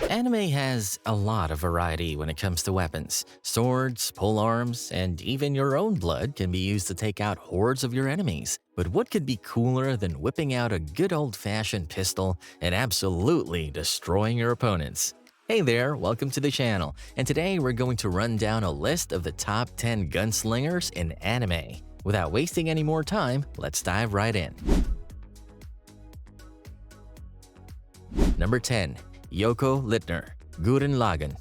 Anime has a lot of variety when it comes to weapons. Swords, polearms, and even your own blood can be used to take out hordes of your enemies. But what could be cooler than whipping out a good old-fashioned pistol and absolutely destroying your opponents? Hey there, welcome to the channel, and today we're going to run down a list of the top 10 gunslingers in anime. Without wasting any more time, let's dive right in. Number 10. Yoko Lner, Guren Lagan.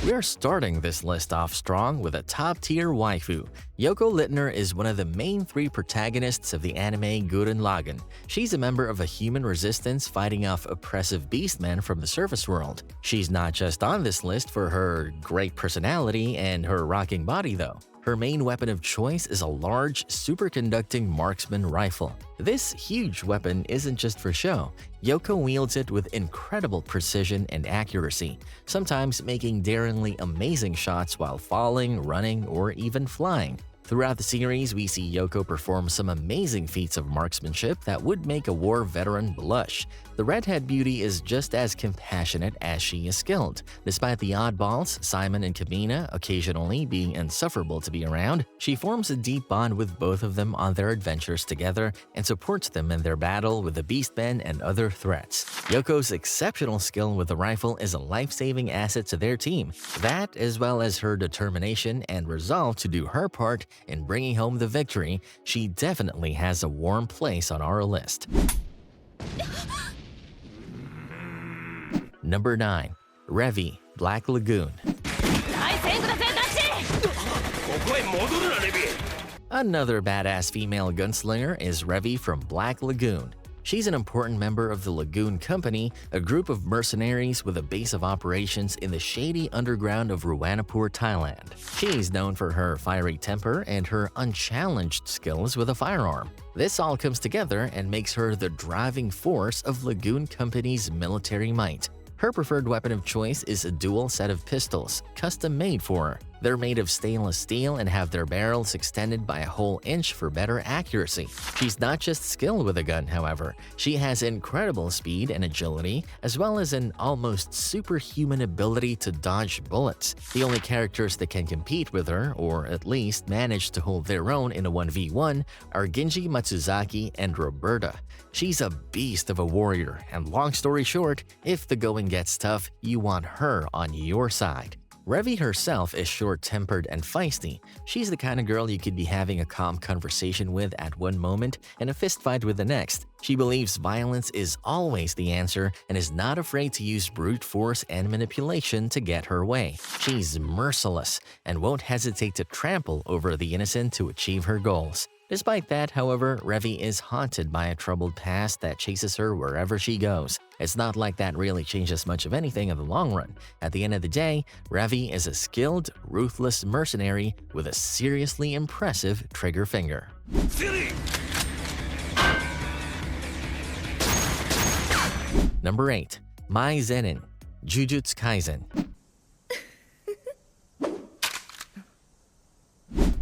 We are starting this list off strong with a top-tier waifu. Yoko Lner is one of the main three protagonists of the anime Gurren Lagann. She's a member of a human resistance fighting off oppressive beastmen from the surface world. She's not just on this list for her great personality and her rocking body though. Her main weapon of choice is a large, superconducting marksman rifle. This huge weapon isn't just for show. Yoko wields it with incredible precision and accuracy, sometimes making daringly amazing shots while falling, running, or even flying. Throughout the series, we see Yoko perform some amazing feats of marksmanship that would make a war veteran blush. The redhead beauty is just as compassionate as she is skilled. Despite the oddballs, Simon and Kamina occasionally being insufferable to be around, she forms a deep bond with both of them on their adventures together and supports them in their battle with the beastmen and other threats. Yoko's exceptional skill with the rifle is a life-saving asset to their team. That, as well as her determination and resolve to do her part in bringing home the victory, she definitely has a warm place on our list. Number 9. Revy, Black Lagoon. Another badass female gunslinger is Revy from Black Lagoon. She's an important member of the Lagoon Company, a group of mercenaries with a base of operations in the shady underground of Ruanapur, Thailand. She's known for her fiery temper and her unchallenged skills with a firearm. This all comes together and makes her the driving force of Lagoon Company's military might. Her preferred weapon of choice is a dual set of pistols, custom-made for her. They're made of stainless steel and have their barrels extended by a whole inch for better accuracy. She's not just skilled with a gun, however. She has incredible speed and agility, as well as an almost superhuman ability to dodge bullets. The only characters that can compete with her, or at least manage to hold their own in a 1v1, are Genji Matsuzaki and Roberta. She's a beast of a warrior, and long story short, if the going gets tough, you want her on your side. Revy herself is short-tempered and feisty. She's the kind of girl you could be having a calm conversation with at one moment and a fistfight with the next. She believes violence is always the answer and is not afraid to use brute force and manipulation to get her way. She's merciless and won't hesitate to trample over the innocent to achieve her goals. Despite that, however, Revy is haunted by a troubled past that chases her wherever she goes. It's not like that really changes much of anything in the long run. At the end of the day, Revy is a skilled, ruthless mercenary with a seriously impressive trigger finger. Number 8. Mai Zenin, Jujutsu Kaisen.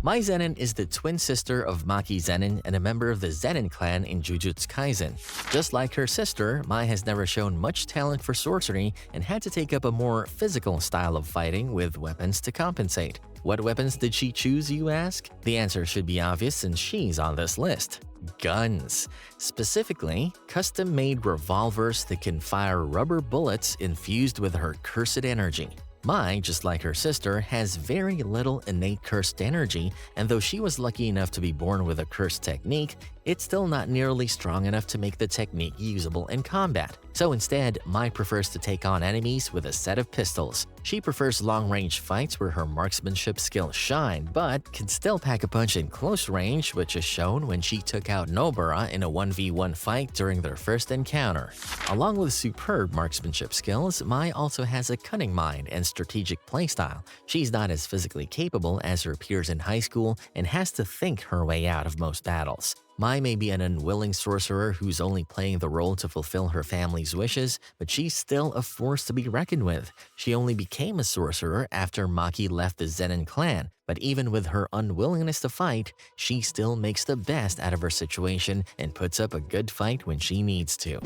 Mai Zenin is the twin sister of Maki Zenin and a member of the Zenin clan in Jujutsu Kaisen. Just like her sister, Mai has never shown much talent for sorcery and had to take up a more physical style of fighting with weapons to compensate. What weapons did she choose, you ask? The answer should be obvious since she's on this list. Guns. Specifically, custom-made revolvers that can fire rubber bullets infused with her cursed energy. Mai, just like her sister, has very little innate cursed energy, and though she was lucky enough to be born with a cursed technique, it's still not nearly strong enough to make the technique usable in combat. So instead, Mai prefers to take on enemies with a set of pistols. She prefers long-range fights where her marksmanship skills shine, but can still pack a punch in close range, which is shown when she took out Nobara in a 1v1 fight during their first encounter. Along with superb marksmanship skills, Mai also has a cunning mind and strategic playstyle. She's not as physically capable as her peers in high school and has to think her way out of most battles. Mai may be an unwilling sorcerer who's only playing the role to fulfill her family's wishes, but she's still a force to be reckoned with. She only became a sorcerer after Maki left the Zenin clan, but even with her unwillingness to fight, she still makes the best out of her situation and puts up a good fight when she needs to.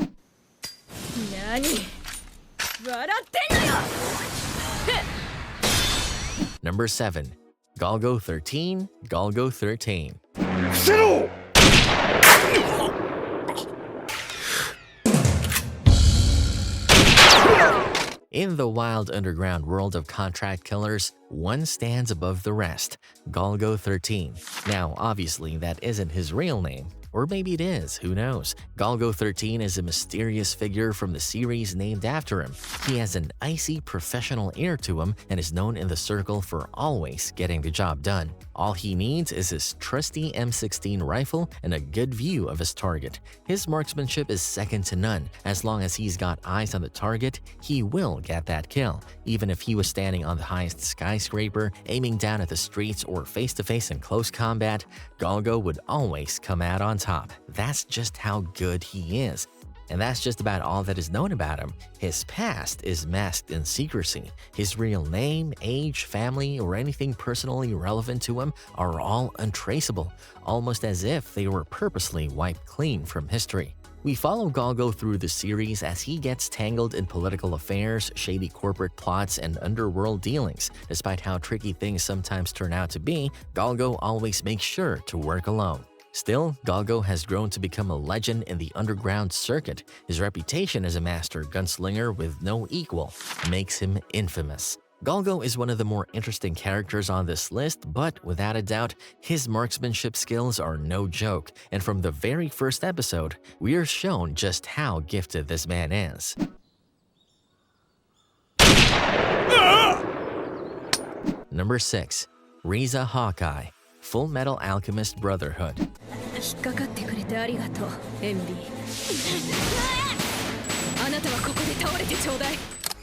Number 7. Galgo 13, Galgo 13. In the wild underground world of contract killers, one stands above the rest, Galgo 13. Now, obviously, that isn't his real name. Or maybe it is, who knows? Galgo 13 is a mysterious figure from the series named after him. He has an icy professional air to him and is known in the circle for always getting the job done. All he needs is his trusty M16 rifle and a good view of his target. His marksmanship is second to none. As long as he's got eyes on the target, he will get that kill. Even if he was standing on the highest skyscraper, aiming down at the streets, or face-to-face in close combat, Galgo would always come out on top. That's just how good he is. And that's just about all that is known about him. His past is masked in secrecy. His real name, age, family, or anything personally relevant to him are all untraceable, almost as if they were purposely wiped clean from history. We follow Galgo through the series as he gets tangled in political affairs, shady corporate plots, and underworld dealings. Despite how tricky things sometimes turn out to be, Galgo always makes sure to work alone. Still, Galgo has grown to become a legend in the underground circuit. His reputation as a master gunslinger with no equal makes him infamous. Galgo is one of the more interesting characters on this list, but without a doubt, his marksmanship skills are no joke, and from the very first episode, we are shown just how gifted this man is. Number 6. Riza Hawkeye, Full Metal Alchemist Brotherhood.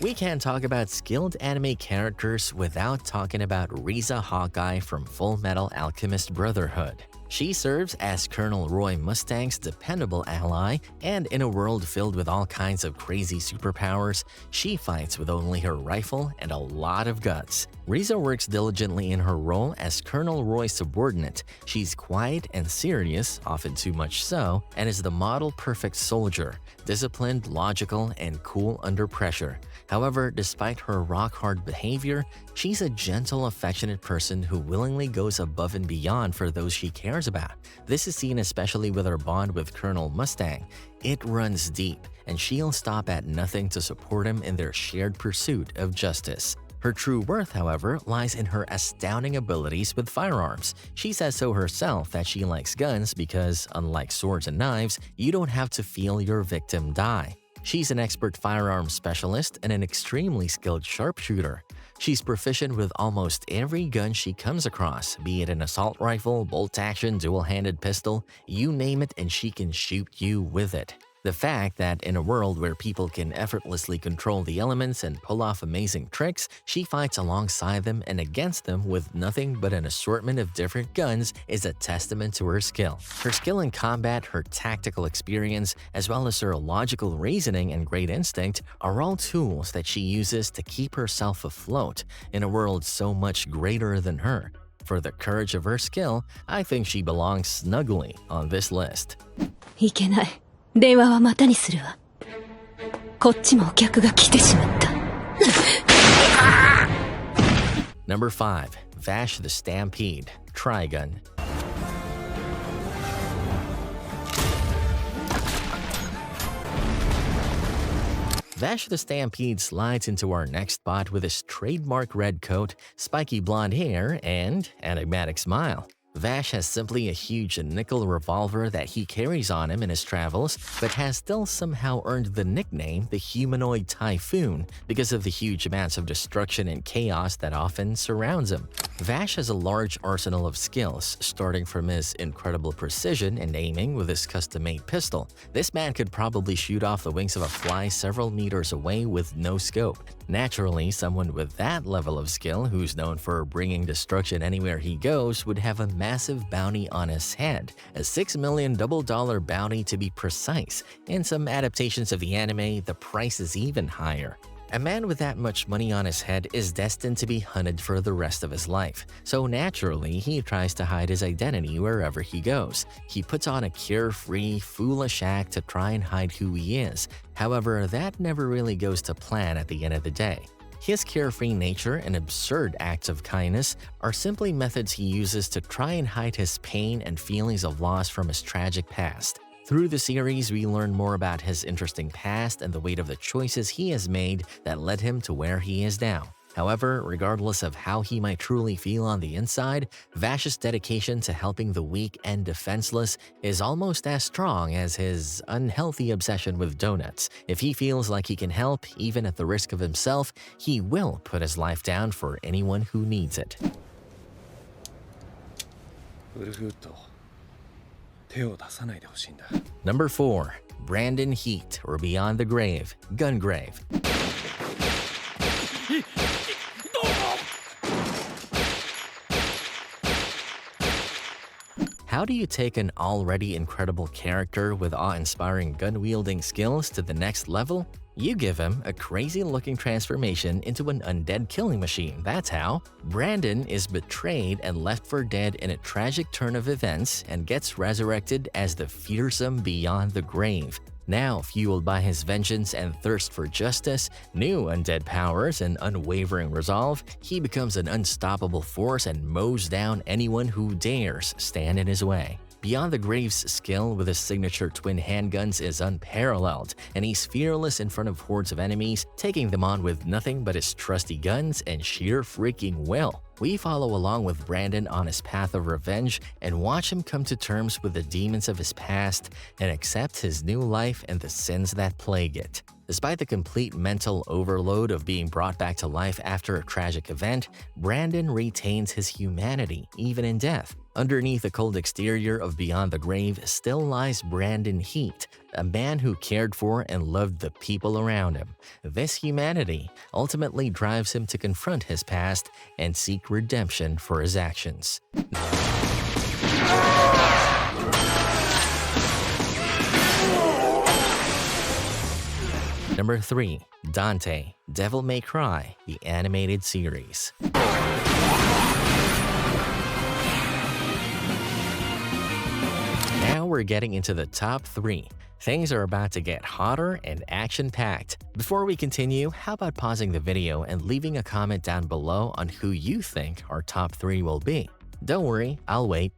We can't talk about skilled anime characters without talking about Riza Hawkeye from Full Metal Alchemist Brotherhood. She serves as Colonel Roy Mustang's dependable ally, and in a world filled with all kinds of crazy superpowers, she fights with only her rifle and a lot of guts. Riza works diligently in her role as Colonel Roy's subordinate. She's quiet and serious, often too much so, and is the model perfect soldier, disciplined, logical, and cool under pressure. However, despite her rock-hard behavior, she's a gentle, affectionate person who willingly goes above and beyond for those she cares about. This is seen especially with her bond with Colonel Mustang. It runs deep, and she'll stop at nothing to support him in their shared pursuit of justice. Her true worth, however, lies in her astounding abilities with firearms. She says so herself that she likes guns because, unlike swords and knives, you don't have to feel your victim die. She's an expert firearms specialist and an extremely skilled sharpshooter. She's proficient with almost every gun she comes across, be it an assault rifle, bolt-action, dual-handed pistol, you name it and she can shoot you with it. The fact that in a world where people can effortlessly control the elements and pull off amazing tricks, she fights alongside them and against them with nothing but an assortment of different guns is a testament to her skill. Her skill in combat, her tactical experience, as well as her logical reasoning and great instinct are all tools that she uses to keep herself afloat in a world so much greater than her. For the courage of her skill, I think she belongs snugly on this list. いけない。電話はまたにするわ。こっちもお客が来てしまった。Number 5. Vash the Stampede, Trigun. Vash the Stampede slides into our next spot with his trademark red coat, spiky blonde hair, and enigmatic smile. Vash has simply a huge nickel revolver that he carries on him in his travels, but has still somehow earned the nickname the Humanoid Typhoon because of the huge amounts of destruction and chaos that often surrounds him. Vash has a large arsenal of skills, starting from his incredible precision in aiming with his custom-made pistol. This man could probably shoot off the wings of a fly several meters away with no scope. Naturally, someone with that level of skill, who's known for bringing destruction anywhere he goes, would have a massive bounty on his head, a $6 million double-dollar bounty to be precise. In some adaptations of the anime, the price is even higher. A man with that much money on his head is destined to be hunted for the rest of his life, so naturally he tries to hide his identity wherever he goes. He puts on a carefree, foolish act to try and hide who he is. However, that never really goes to plan at the end of the day. His carefree nature and absurd acts of kindness are simply methods he uses to try and hide his pain and feelings of loss from his tragic past. Through the series, we learn more about his interesting past and the weight of the choices he has made that led him to where he is now. However, regardless of how he might truly feel on the inside, Vash's dedication to helping the weak and defenseless is almost as strong as his unhealthy obsession with donuts. If he feels like he can help, even at the risk of himself, he will put his life down for anyone who needs it. Number 4. Brandon Heat, or Beyond the Grave, Gungrave. How do you take an already incredible character with awe-inspiring gun-wielding skills to the next level? You give him a crazy-looking transformation into an undead killing machine, that's how. Brandon is betrayed and left for dead in a tragic turn of events and gets resurrected as the fearsome Beyond the Grave. Now, fueled by his vengeance and thirst for justice, new undead powers, and unwavering resolve, he becomes an unstoppable force and mows down anyone who dares stand in his way. Beyond the Grave's skill with his signature twin handguns is unparalleled, and he's fearless in front of hordes of enemies, taking them on with nothing but his trusty guns and sheer freaking will. We follow along with Brandon on his path of revenge and watch him come to terms with the demons of his past and accept his new life and the sins that plague it. Despite the complete mental overload of being brought back to life after a tragic event, Brandon retains his humanity, even in death. Underneath the cold exterior of Beyond the Grave still lies Brandon Heat, a man who cared for and loved the people around him. This humanity ultimately drives him to confront his past and seek redemption for his actions. Number 3. Dante Devil May Cry, the animated series. Now we're getting into the top 3. Things are about to get hotter and action-packed. Before we continue, how about pausing the video and leaving a comment down below on who you think our top 3 will be? Don't worry, I'll wait.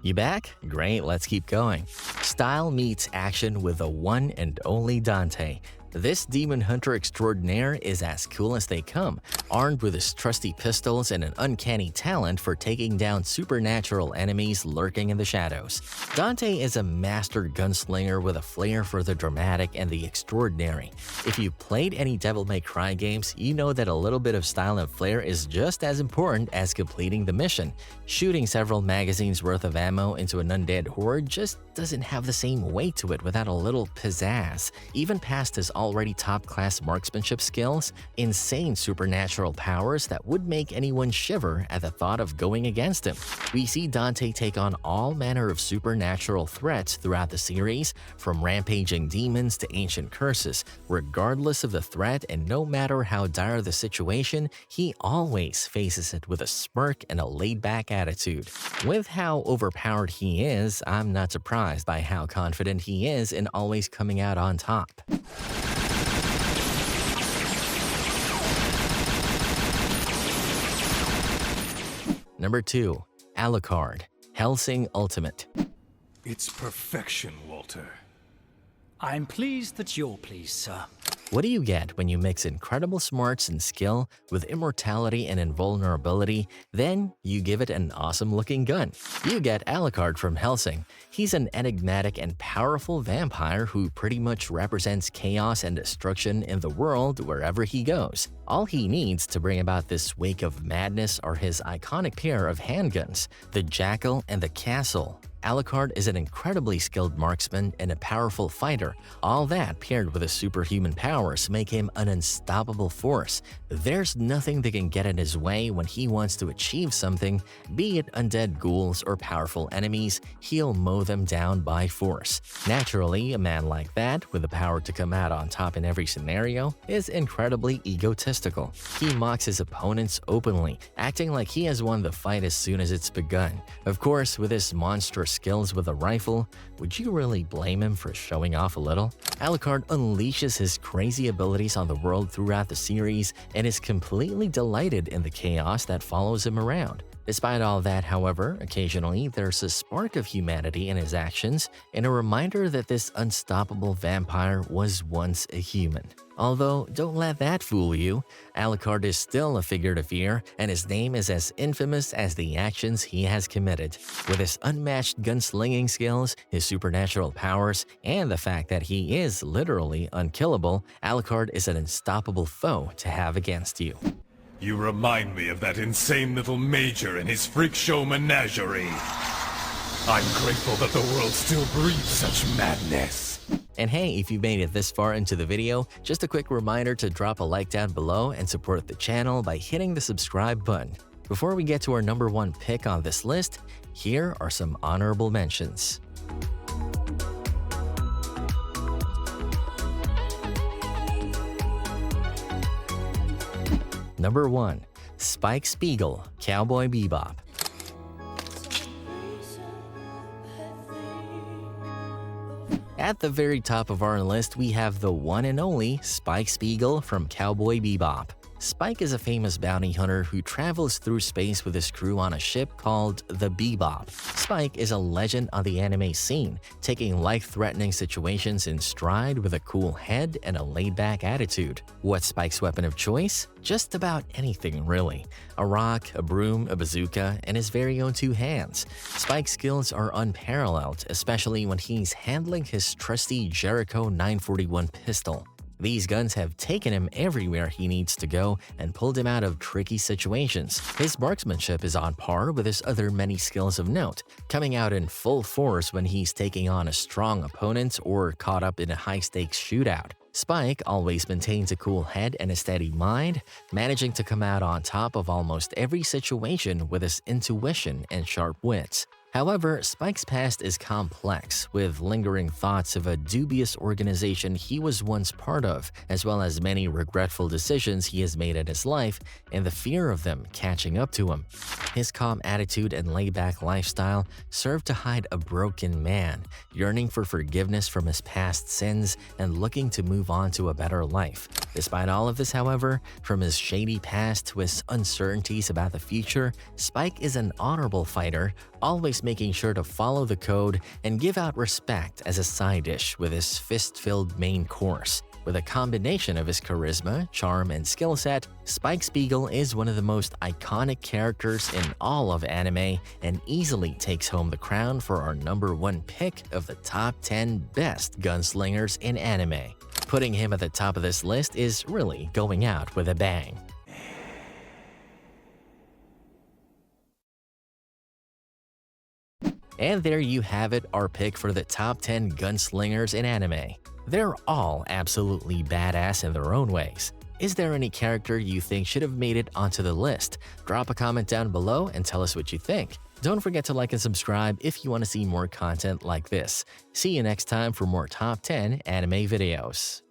You back? Great, let's keep going. Style meets action with the one and only Dante. This demon hunter extraordinaire is as cool as they come, armed with his trusty pistols and an uncanny talent for taking down supernatural enemies lurking in the shadows. Dante is a master gunslinger with a flair for the dramatic and the extraordinary. If you played any Devil May Cry games, you know that a little bit of style and flair is just as important as completing the mission. Shooting several magazines worth of ammo into an undead horde just doesn't have the same weight to it without a little pizzazz. Even past his already top-class marksmanship skills, insane supernatural powers that would make anyone shiver at the thought of going against him. We see Dante take on all manner of supernatural threats throughout the series, from rampaging demons to ancient curses. Regardless of the threat and no matter how dire the situation, he always faces it with a smirk and a laid-back attitude. With how overpowered he is, I'm not surprised by how confident he is in always coming out on top. Number 2. Alucard, Hellsing Ultimate. It's perfection, Walter. I'm pleased that you're pleased, sir. What do you get when you mix incredible smarts and skill with immortality and invulnerability? Then you give it an awesome-looking gun. You get Alucard from Hellsing. He's an enigmatic and powerful vampire who pretty much represents chaos and destruction in the world wherever he goes. All he needs to bring about this wake of madness are his iconic pair of handguns, the Jackal and the Castle. Alucard is an incredibly skilled marksman and a powerful fighter. All that paired with his superhuman powers make him an unstoppable force. There's nothing that can get in his way when he wants to achieve something, be it undead ghouls or powerful enemies, he'll mow them down by force. Naturally, a man like that, with the power to come out on top in every scenario, is incredibly egotistical. He mocks his opponents openly, acting like he has won the fight as soon as it's begun. Of course, with his monstrous skills with a rifle, would you really blame him for showing off a little? Alucard unleashes his crazy abilities on the world throughout the series and is completely delighted in the chaos that follows him around. Despite all that, however, occasionally there's a spark of humanity in his actions and a reminder that this unstoppable vampire was once a human. Although, don't let that fool you, Alucard is still a figure to fear, and his name is as infamous as the actions he has committed. With his unmatched gunslinging skills, his supernatural powers, and the fact that he is literally unkillable, Alucard is an unstoppable foe to have against you. You remind me of that insane little major and his freak show menagerie. I'm grateful that the world still breathes such madness. And hey, if you made it this far into the video, just a quick reminder to drop a like down below and support the channel by hitting the subscribe button. Before we get to our number 1 pick on this list, here are some honorable mentions. Number 1. Spike Spiegel, Cowboy Bebop. At the very top of our list, we have the one and only Spike Spiegel from Cowboy Bebop. Spike is a famous bounty hunter who travels through space with his crew on a ship called the Bebop. Spike is a legend on the anime scene, taking life-threatening situations in stride with a cool head and a laid-back attitude. What's Spike's weapon of choice? Just about anything, really. A rock, a broom, a bazooka, and his very own 2 hands. Spike's skills are unparalleled, especially when he's handling his trusty Jericho 941 pistol. These guns have taken him everywhere he needs to go and pulled him out of tricky situations. His marksmanship is on par with his other many skills of note, coming out in full force when he's taking on a strong opponent or caught up in a high-stakes shootout. Spike always maintains a cool head and a steady mind, managing to come out on top of almost every situation with his intuition and sharp wits. However, Spike's past is complex, with lingering thoughts of a dubious organization he was once part of, as well as many regretful decisions he has made in his life, and the fear of them catching up to him. His calm attitude and laid-back lifestyle serve to hide a broken man, yearning for forgiveness from his past sins and looking to move on to a better life. Despite all of this, however, from his shady past to his uncertainties about the future, Spike is an honorable fighter, always making sure to follow the code and give out respect as a side dish with his fist-filled main course. With a combination of his charisma, charm, and skill set, Spike Spiegel is one of the most iconic characters in all of anime and easily takes home the crown for our number 1 pick of the top 10 best gunslingers in anime. Putting him at the top of this list is really going out with a bang. And there you have it, our pick for the top 10 gunslingers in anime. They're all absolutely badass in their own ways. Is there any character you think should have made it onto the list? Drop a comment down below and tell us what you think. Don't forget to like and subscribe if you want to see more content like this. See you next time for more top 10 anime videos.